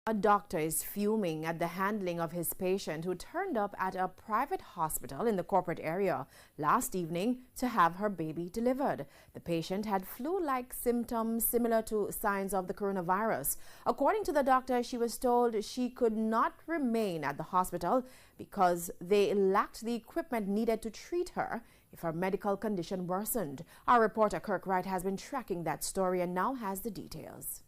A doctor is fuming at the handling of his patient who turned up at a private hospital in the corporate area last evening to have her baby delivered. The patient had flu-like symptoms similar to signs of the coronavirus. According to the doctor, she was told she could not remain at the hospital because they lacked the equipment needed to treat her if her medical condition worsened. Our reporter Kirk Wright has been tracking that story and now has the details.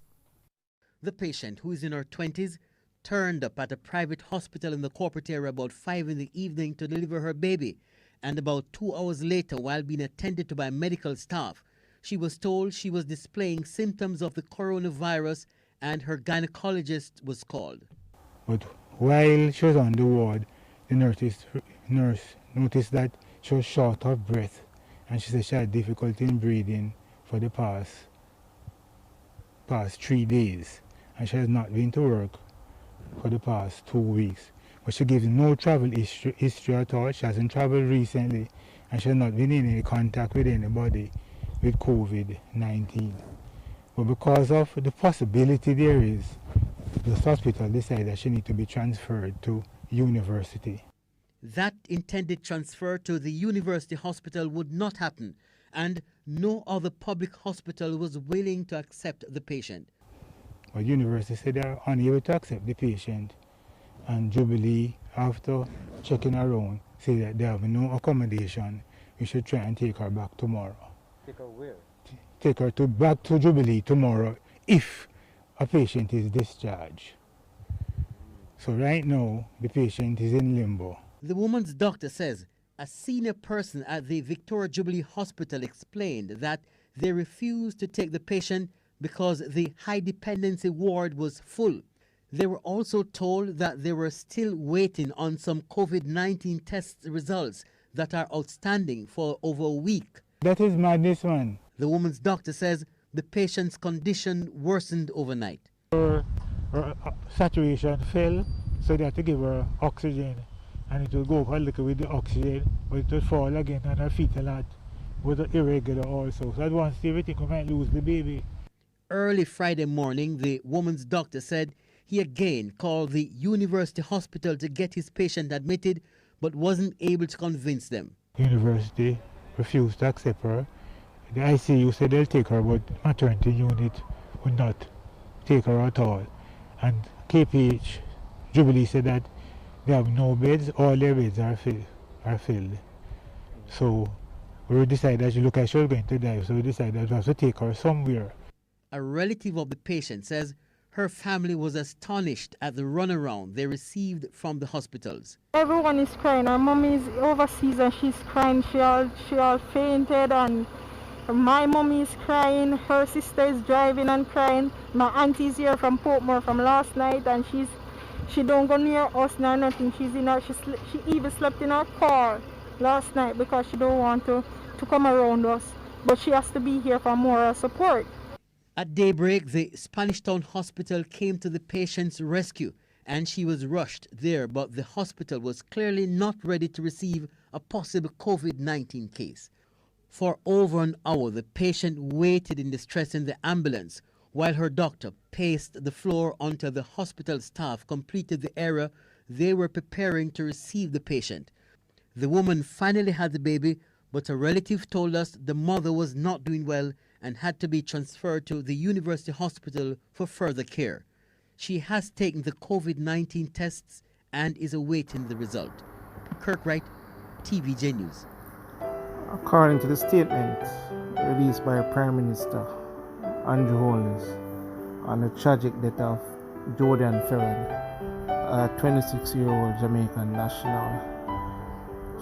The patient, who is in her 20s, turned up at a private hospital in the corporate area about 5 in the evening to deliver her baby. And about 2 hours later, while being attended to by medical staff, she was told she was displaying symptoms of the coronavirus and her gynecologist was called. But while she was on the ward, the nurse noticed that she was short of breath, and she said she had difficulty in breathing for the past 3 days. And she has not been to work for the past 2 weeks. But she gives no travel history at all. She hasn't traveled recently, and she has not been in any contact with anybody with COVID-19. But because of the possibility there is, the hospital decided that she needs to be transferred to university. That intended transfer to the university hospital would not happen, and no other public hospital was willing to accept the patient. But university said they are unable to accept the patient, and Jubilee, after checking around, said that they have no accommodation. We should try and take her back tomorrow. Take her where? Take her back to Jubilee tomorrow if a patient is discharged. So right now, the patient is in limbo. The woman's doctor says a senior person at the Victoria Jubilee Hospital explained that they refused to take the patient because the high dependency ward was full. They were also told that they were still waiting on some COVID-19 test results that are outstanding for over a week. That is madness, man. The woman's doctor says the patient's condition worsened overnight. Her saturation fell, so they had to give her oxygen, and it would go up a little with the oxygen, but it would fall again, and her fetal heart was irregular also. So at one stage we think we might lose the baby. Early Friday morning, the woman's doctor said he again called the university hospital to get his patient admitted, but wasn't able to convince them. University refused to accept her. The ICU said they'll take her, but maternity unit would not take her at all. And KPH, Jubilee, said that they have no beds, all their beds are filled. So we decided that she looked like she was going to die, so we decided that we have to take her somewhere. A relative of the patient says her family was astonished at the runaround they received from the hospitals. Everyone is crying. Our mom is overseas and she's crying. She all fainted, and my mom is crying. Her sister is driving and crying. My auntie is here from Portmore from last night, and she don't go near us nor nothing. She even slept in her car last night because she don't want to come around us. But she has to be here for moral support. At daybreak, the Spanish Town Hospital came to the patient's rescue and she was rushed there, but the hospital was clearly not ready to receive a possible COVID-19 case. For over an hour, the patient waited in distress in the ambulance while her doctor paced the floor until the hospital staff completed the area they were preparing to receive the patient. The woman finally had the baby, but a relative told us the mother was not doing well and had to be transferred to the university hospital for further care. She has taken the COVID-19 tests and is awaiting the result. Kirk Wright, TVJ News. According to the statement released by Prime Minister Andrew Holness on the tragic death of Jodian Fearon, a 26-year-old Jamaican national.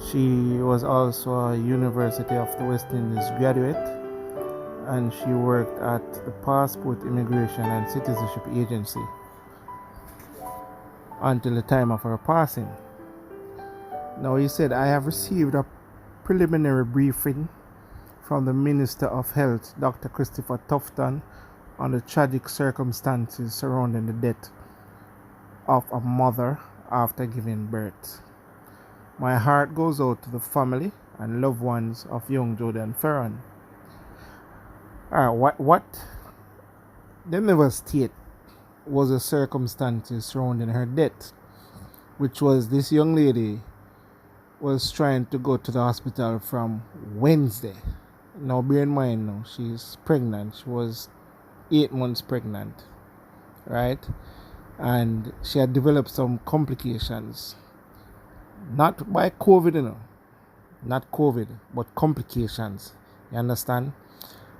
She was also a University of the West Indies graduate, and she worked at the Passport Immigration and Citizenship Agency until the time of her passing. Now, he said, I have received a preliminary briefing from the Minister of Health, Dr. Christopher Tufton, on the tragic circumstances surrounding the death of a mother after giving birth. My heart goes out to the family and loved ones of young Jodian Fearon. What? They never state was the circumstances surrounding her death, which was this young lady was trying to go to the hospital from Wednesday. Now bear in mind now, she's pregnant. She was 8 months pregnant, right? And she had developed some complications. Not by COVID, not COVID, but complications. You understand?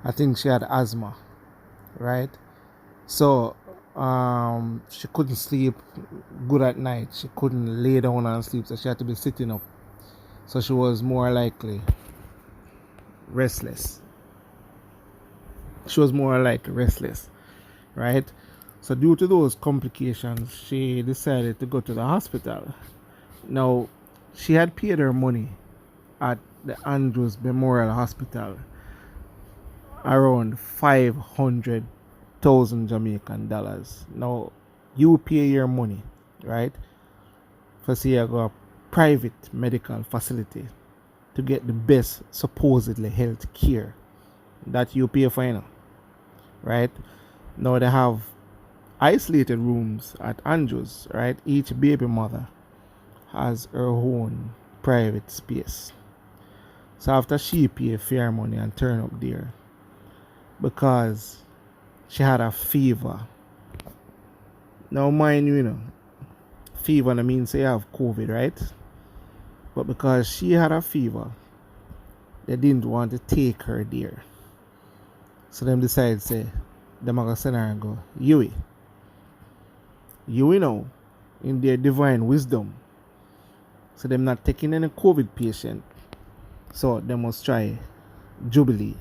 I think she had asthma, right? So she couldn't sleep good at night. She couldn't lay down and sleep, so she had to be sitting up. So she was more likely restless. Right? So due to those complications, she decided to go to the hospital. Now, she had paid her money at the Andrews Memorial Hospital, around 500,000 Jamaican dollars. Now, you pay your money, right? For say you go a private medical facility to get the best supposedly health care that you pay for, right? Now they have isolated rooms at Andrews, right? Each baby mother has her own private space. So after she paid fair money and turn up there, because she had a fever. Now mind you, fever means you have COVID, right? But because she had a fever, they didn't want to take her there. So them decided to say, them are going to send her and go, Yui know, in their divine wisdom. So them not taking any COVID patient. So they must try Jubilee.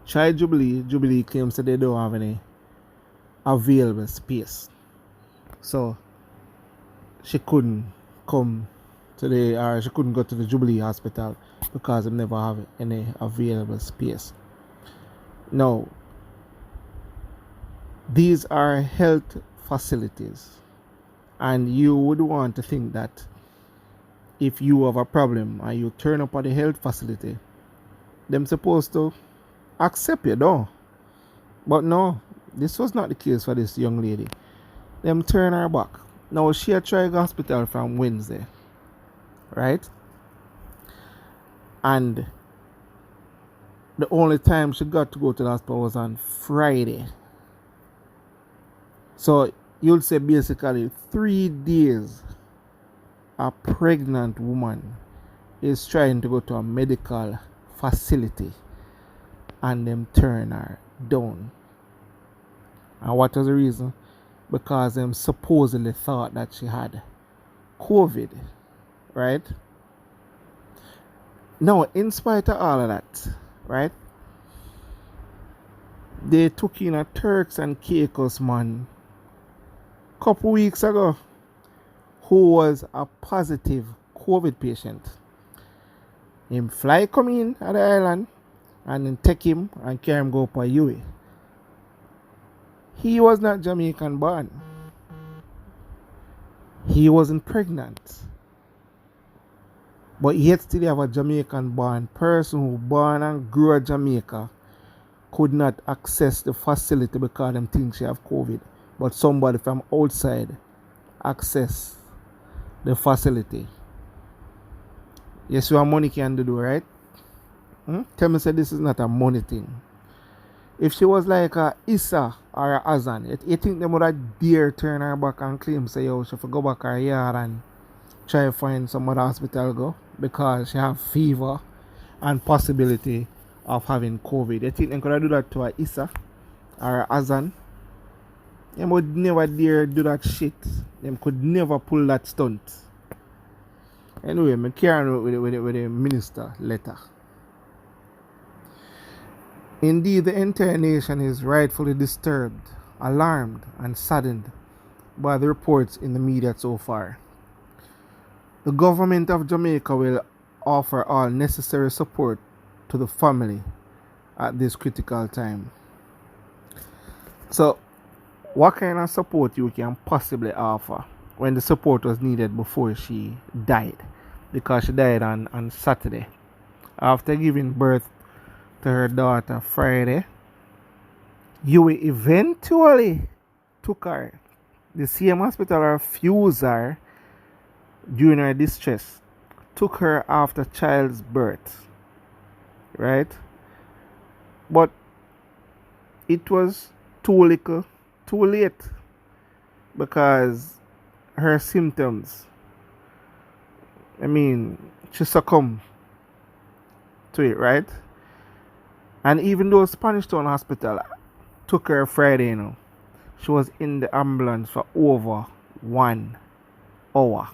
Jubilee claims that they don't have any available space. So she couldn't come she couldn't go to the Jubilee Hospital because they never have any available space. Now, these are health facilities, and you would want to think that if you have a problem and you turn up at the health facility, them supposed to accept you, though. But no, this was not the case for this young lady. Them turn her back. Now, she had tried hospital from Wednesday, right? And the only time she got to go to the hospital was on Friday. So you'll say basically 3 days a pregnant woman is trying to go to a medical facility and them turn her down. And what was the reason? Because them supposedly thought that she had COVID, right? Now, in spite of all of that, right, they took in a Turks and Caicos man a couple weeks ago who was a positive COVID patient. Him fly come in at the island and then take him and carry him go up a UE. He was not Jamaican born. He wasn't pregnant. But yet still have a Jamaican born person who born and grew in Jamaica could not access the facility because them think she have COVID. But somebody from outside access the facility. Yes, what money can do, right? Tell me say this is not a money thing. If she was like a Issa or a Azan, you think they would have dare turn her back and claim say, yo, she should go back her yard and try to find some other hospital go because she have fever and possibility of having COVID. You think they could have do that to a Issa or a Azan? They would never dare do that shit. They could never pull that stunt. Anyway, I carry on with the minister letter. Indeed, the entire nation is rightfully disturbed, alarmed, and saddened by the reports in the media so far. The government of Jamaica will offer all necessary support to the family at this critical time. So, what kind of support you can possibly offer when the support was needed before she died? Because she died on Saturday. After giving birth to her daughter Friday, you will eventually took her. The same hospital refused her during her distress. Took her after child's birth. Right? But it was too little, too late. Because her symptoms, she succumbed to it, right? And even though Spanish Town Hospital took her Friday, she was in the ambulance for over 1 hour.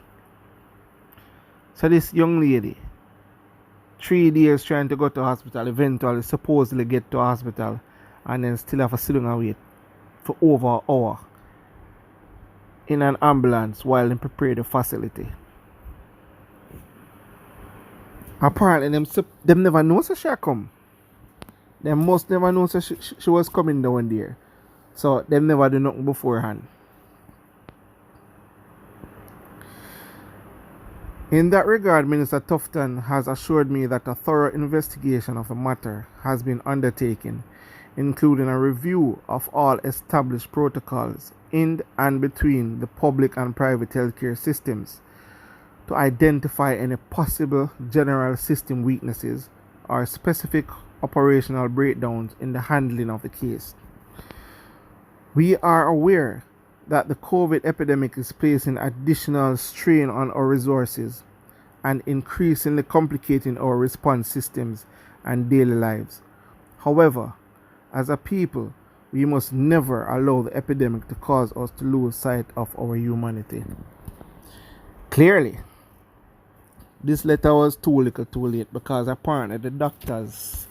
So this young lady, 3 days trying to go to hospital, eventually supposedly get to hospital, and then still have to sit down and wait for over an hour in an ambulance while they prepare the facility. Apparently, them never know so she come. They must never know so she was coming down there. So, them never do nothing beforehand. In that regard, Minister Tufton has assured me that a thorough investigation of the matter has been undertaken, including a review of all established protocols in and between the public and private healthcare systems to identify any possible general system weaknesses or specific operational breakdowns in the handling of the case. We are aware that the COVID epidemic is placing additional strain on our resources and increasingly complicating our response systems and daily lives. However, as a people, we must never allow the epidemic to cause us to lose sight of our humanity. Clearly, this letter was too little too late, because apparently the doctors,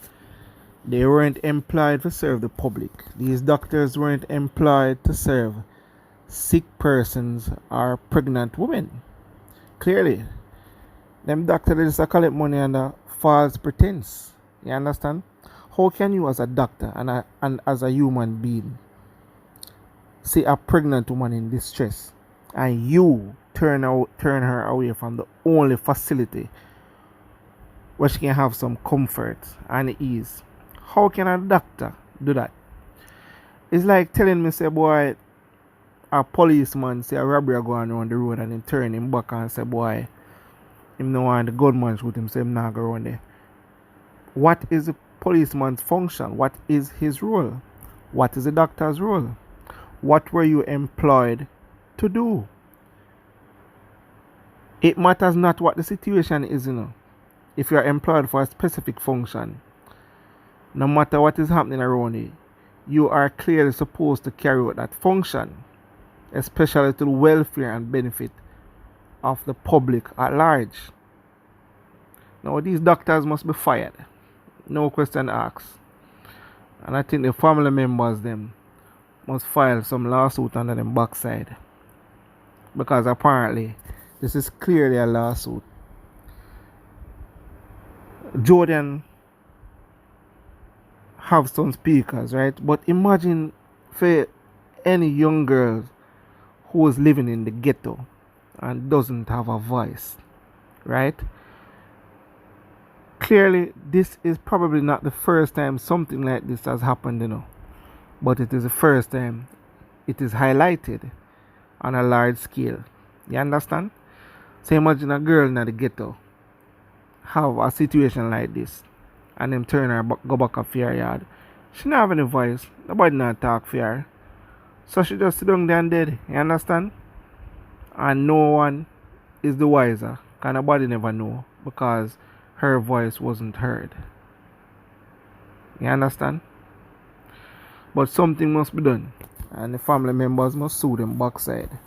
they weren't employed to serve the public. These doctors weren't employed to serve sick persons or pregnant women. Clearly, them doctors just collect money under false pretense. You understand? How can you as a doctor and as a human being see a pregnant woman in distress and you turn her away from the only facility where she can have some comfort and ease? How can a doctor do that? It's like telling me, say, boy, a policeman say a robbery going on the road and him turn him back and say, boy, him no want the gunman shoot him, so him not go around there. What is the policeman's function? What is his role? What is the doctor's role? What were you employed to do? It matters not what the situation is, If you are employed for a specific function, no matter what is happening around you, you are clearly supposed to carry out that function, especially to the welfare and benefit of the public at large. Now, these doctors must be fired. No question asked. And I think the family members them must file some lawsuit under them backside. Because apparently this is clearly a lawsuit. Jodian have some speakers, right? But imagine for any young girl who is living in the ghetto and doesn't have a voice, right? Clearly, this is probably not the first time something like this has happened, but it is the first time it is highlighted on a large scale. You understand? So imagine a girl in the ghetto have a situation like this, and them turn her go back up for her yard. She not have any voice. Nobody not talk for her. So she just sit down there and dead. You understand? And no one is the wiser. Because nobody never know. Because her voice wasn't heard. You understand? But something must be done. And the family members must sue them backside.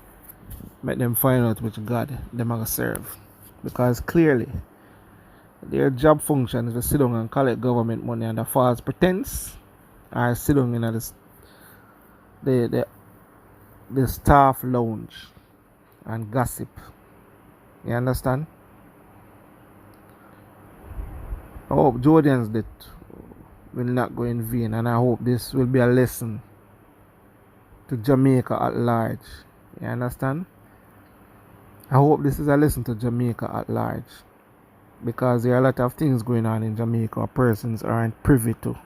Make them find out which God they are going to serve. Because clearly, their job function is to sit down and collect government money under false pretense, or sit down in the staff lounge and gossip. You understand? I hope Jodian's death will not go in vain, and I hope this will be a lesson to Jamaica at large. You understand? I hope this is a lesson to Jamaica at large. Because there are a lot of things going on in Jamaica persons aren't privy to.